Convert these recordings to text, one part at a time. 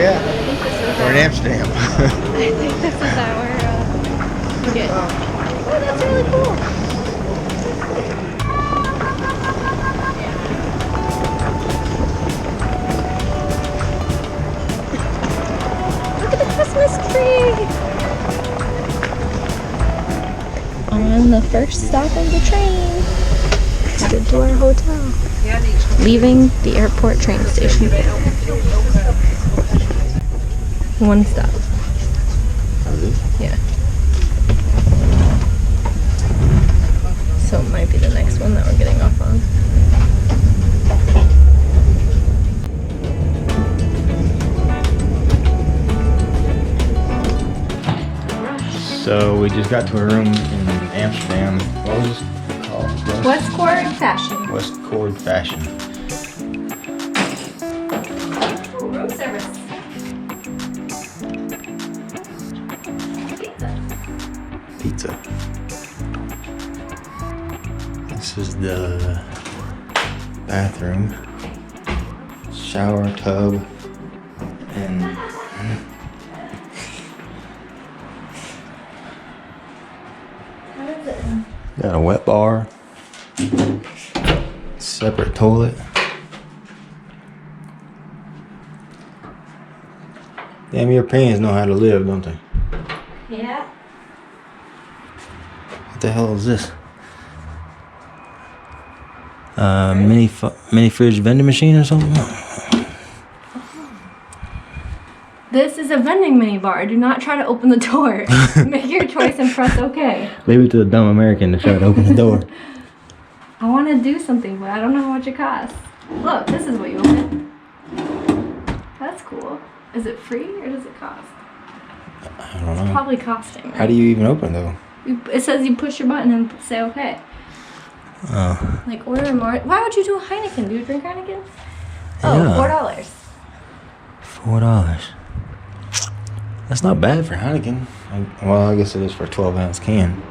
we at? We're in Amsterdam. I think this is our ticket. Oh, that's really cool. Look at the Christmas tree. On the first stop of the train, headed to our hotel. Leaving the airport train station. One stop. Yeah. So it might be the next one that we're getting off on. So we just got to a room in Amsterdam. What was this called? Westcord Fashion. Westcord Fashion. Ooh, room service. Pizza. This is the bathroom, shower tub, and got a wet bar, separate toilet. Damn, Europeans know how to live, don't they? Yeah. What the hell is this? Mini fridge vending machine or something? This is a vending mini bar. Do not try to open the door. Make your choice and press OK. Leave it to the dumb American to try to open the door. I want to do something, but I don't know how much it costs. Look, this is what you open. That's cool. Is it free or does it cost? I don't know. It's probably costing. Right? How do you even open though? It says you push your button and say OK. Oh. Like order more. Why would you do a Heineken? Do you drink Heineken? Oh, Yeah. $4. $4. That's not bad for Heineken. Well, I guess it is for a 12-ounce can.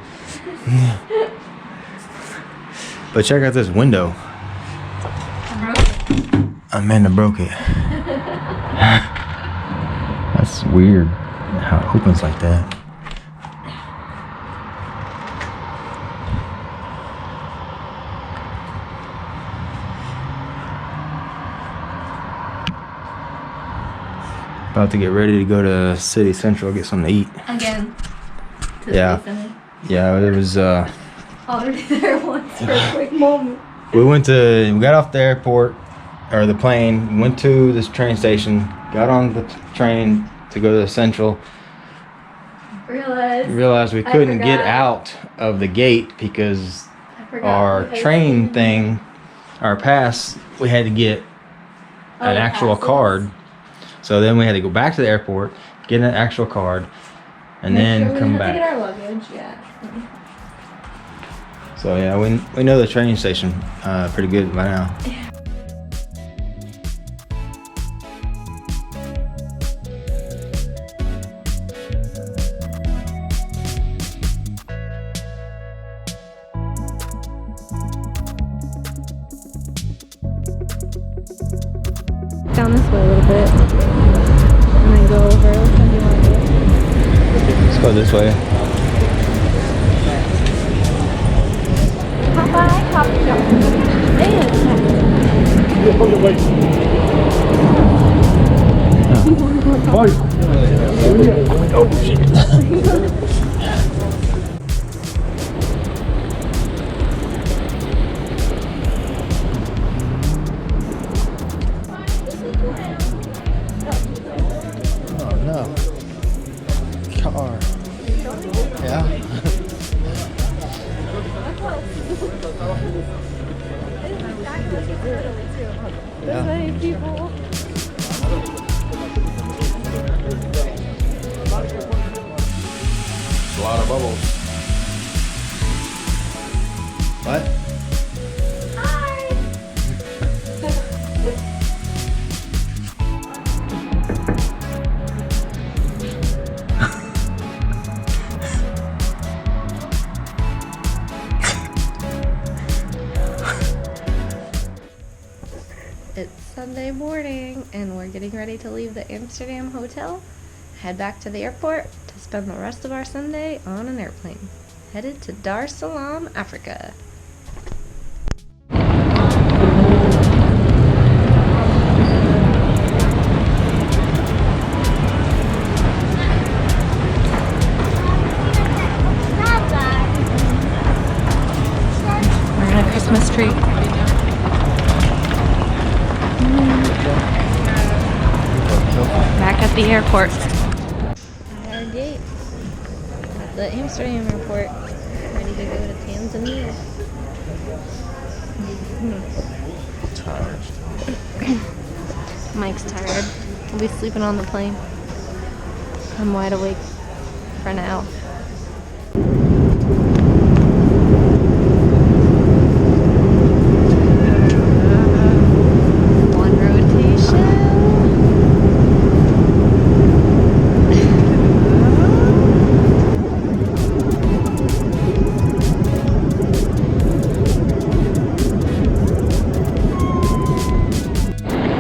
But check out this window. Amanda broke it. That's weird how it opens like that. About to get ready to go to City Central, get something to eat. Again. Yeah. Yeah, it was Already there once for a quick moment. we got off the airport or the plane, went to this train station, got on the train to go to Central. Realized we couldn't get out of the gate because our train thing, our pass, we had to get an actual card. So then we had to go back to the airport, get an actual card, and then come back. To get our luggage, yeah. So yeah, we know the train station pretty good by now. Down this way a little bit, and then go over. Which one do you want to do? Let's go this way. Popeye coffee shop. Oh shit. Oh no. Car. Yeah. There's many people. It's a lot of bubbles. What? Hi. It's Sunday morning and we're getting ready to leave the Amsterdam hotel, head back to the airport to spend the rest of our Sunday on an airplane, headed to Dar es Salaam, Africa. We're in a Christmas tree. Back at the airport. At our gate at the Amsterdam airport, ready to go to Tanzania. Tired. Mike's tired. He'll be sleeping on the plane. I'm wide awake for now.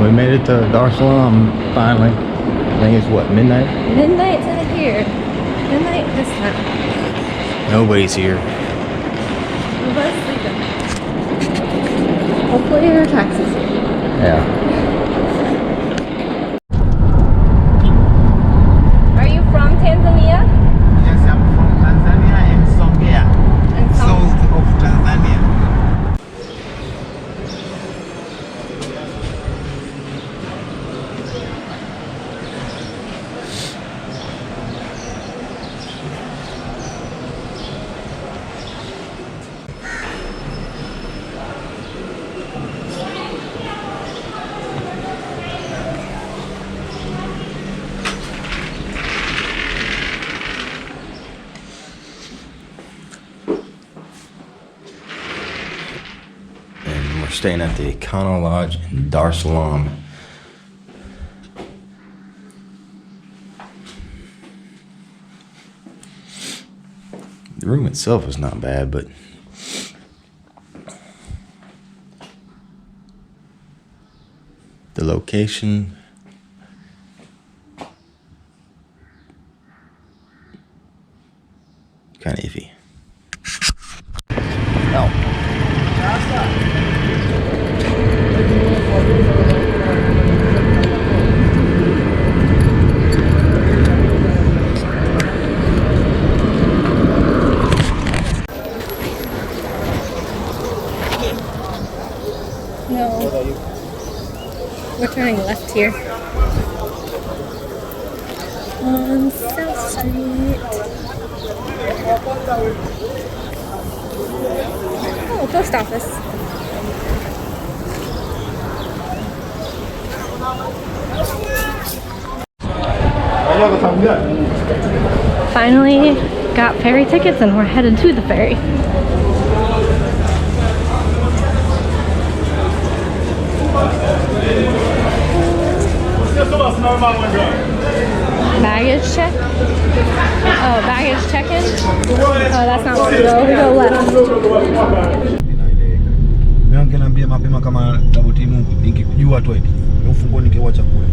We made it to Dar es Salaam finally. I think it's what, midnight? Midnight's in here. Midnight this time. Nobody's here. We're both sleeping. Hopefully your taxi's here. Yeah. Are you from Tanzania? Yes, I'm from Tanzania and Songea, And south of Tanzania. And we're staying at the Econo Lodge in Dar es Salaam. The room itself is not bad, but the location kind of iffy. Oh. no. We're turning left here. On South Street. Oh, post office. Finally got ferry tickets and we're headed to the ferry. Baggage check? Oh, baggage check-in? Oh, that's not where we go. We go left. Niambia mapema kama taboti Mungu nikijua tu eti ufunguo ningewacha kule.